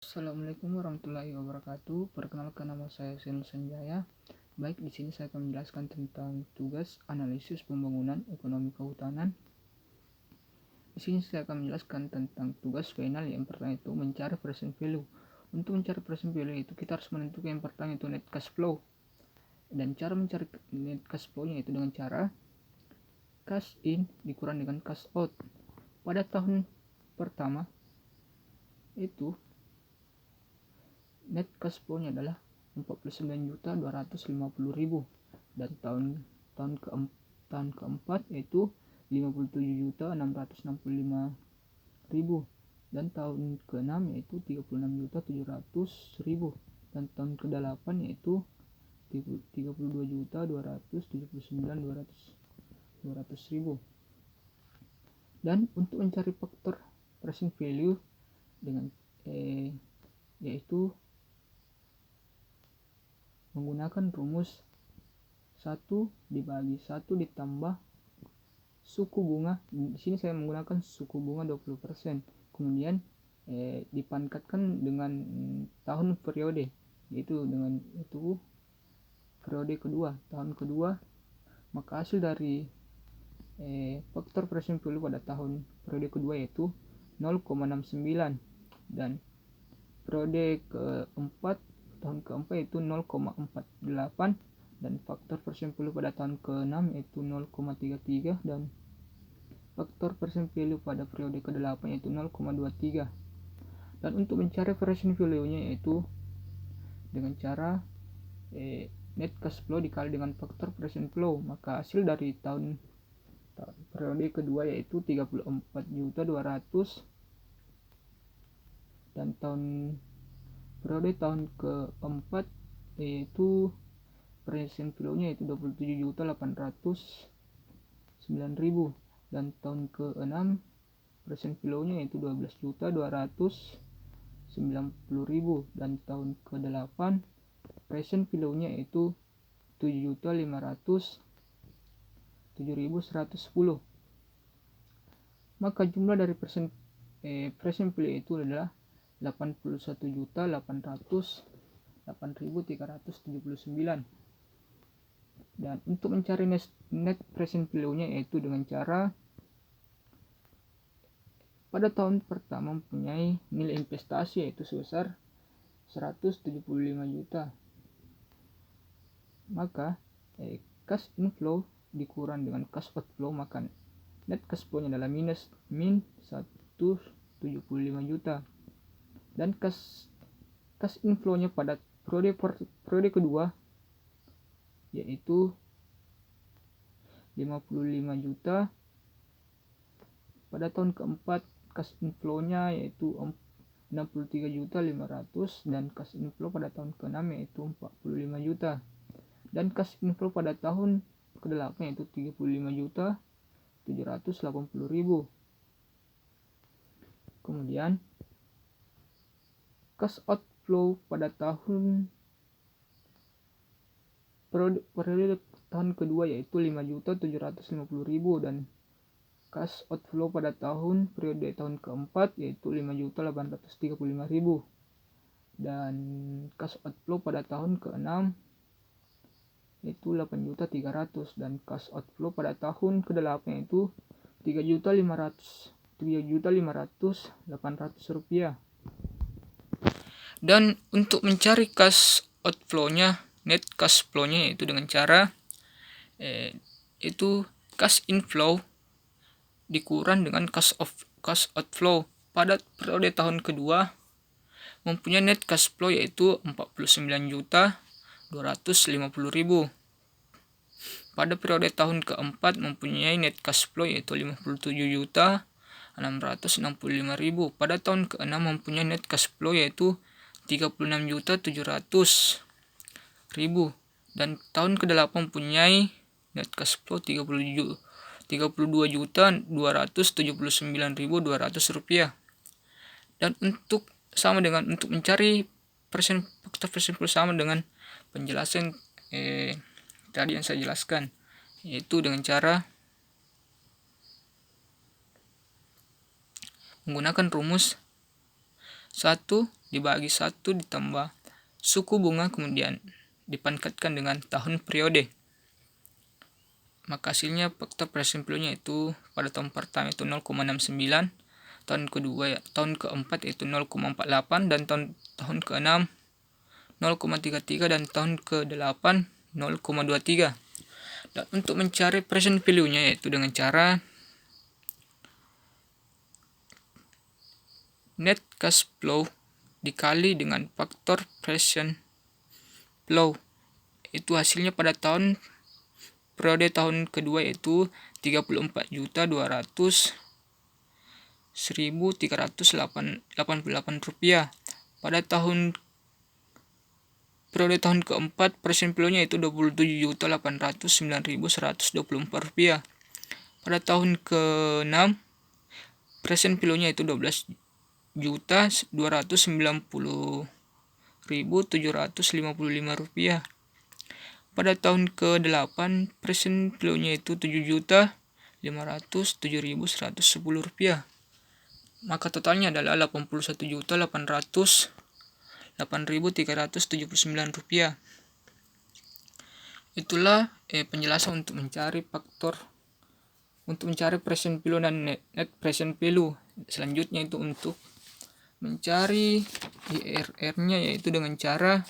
Assalamualaikum warahmatullahi wabarakatuh. Perkenalkan, nama saya Senul Sanjaya. Baik, di sini saya akan menjelaskan tentang tugas analisis pembangunan ekonomi kehutanan. Di sini saya akan menjelaskan tentang tugas final. Yang pertama itu mencari present value. Untuk mencari present value itu kita harus menentukan yang pertama itu net cash flow. Dan cara mencari net cash flow-nya itu dengan cara cash in dikurang dengan cash out. Pada tahun pertama itu net cash flow-nya adalah 49.250.000 dan tahun keempat yaitu 57.665.000 dan tahun keenam yaitu 36.700.000 dan tahun ke-8 yaitu 32.279.200.000. Dan untuk mencari faktor present value dengan yaitu menggunakan rumus 1 dibagi 1 ditambah suku bunga. Di sini saya menggunakan suku bunga 20%. Kemudian dipangkatkan dengan tahun periode, yaitu dengan itu periode kedua, tahun kedua. Maka hasil dari faktor present value pada tahun periode kedua yaitu 0,69 dan periode keempat, tahun keempat yaitu 0,48 dan faktor present value pada tahun ke-6 yaitu 0,33 dan faktor present value pada periode ke-8 yaitu 0,23. Dan untuk mencari present value-nya yaitu dengan cara net cash flow dikali dengan faktor present flow. Maka hasil dari tahun periode kedua yaitu 34.200 dan periode tahun keempat yaitu present value-nya yaitu 27.809.000 dan tahun ke-6 present value-nya yaitu 12.290.000 dan tahun ke-8 present value-nya yaitu 7.110. Maka jumlah dari present value itu adalah 81.808.379. Dan untuk mencari net present value-nya yaitu dengan cara pada tahun pertama mempunyai nilai investasi yaitu sebesar 175 juta. Maka cash inflow dikurang dengan cash outflow, maka net cash flow-nya adalah min 175 juta. Dan cash inflow-nya pada periode kedua yaitu 55 juta. Pada tahun keempat cash inflow-nya yaitu 63.500 dan cash inflow pada tahun ke-6 yaitu 45 juta. Dan cash inflow pada tahun ke-8 yaitu 35.780.000. Kemudian cash outflow pada periode tahun kedua yaitu 5.750.000 dan cash outflow pada periode tahun keempat yaitu 5.835.000 dan cash outflow pada tahun ke-6 yaitu 8.300 dan cash outflow pada tahun ke-8 yaitu 3.500.800 rupiah. Dan untuk mencari cash outflow-nya, net cash flow-nya yaitu dengan cara itu cash inflow dikurang dengan cash outflow. Pada periode tahun kedua mempunyai net cash flow yaitu 49.250.000. Pada periode tahun keempat mempunyai net cash flow yaitu 57.665.000. Pada tahun ke-6 mempunyai net cash flow yaitu 36.700.000 dan tahun ke-8 mempunyai net cash flow 32.279.200 rupiah. Dan untuk mencari faktor present value sama dengan penjelasan tadi yang saya jelaskan, yaitu dengan cara menggunakan rumus 1 dibagi 1 ditambah suku bunga kemudian dipangkatkan dengan tahun periode. Maka hasilnya faktor present value-nya itu pada tahun pertama itu 0,69, tahun keempat itu 0,48, dan tahun ke-6 0,33, dan tahun ke-8 0,23. Dan untuk mencari present value-nya yaitu dengan cara net cash flow dikali dengan faktor present flow. Itu hasilnya pada periode tahun kedua yaitu 34.200.388 rupiah. Pada periode tahun keempat present value-nya itu 27.809.124 rupiah. Pada tahun ke-6 present value-nya itu 12.290.755 rupiah. Pada tahun ke-8 present value-nya itu 7.507.110 rupiah. Maka totalnya adalah 81.808.379 rupiah. Itulah penjelasan untuk mencari present value dan net present value. Selanjutnya itu untuk mencari IRR-nya yaitu dengan cara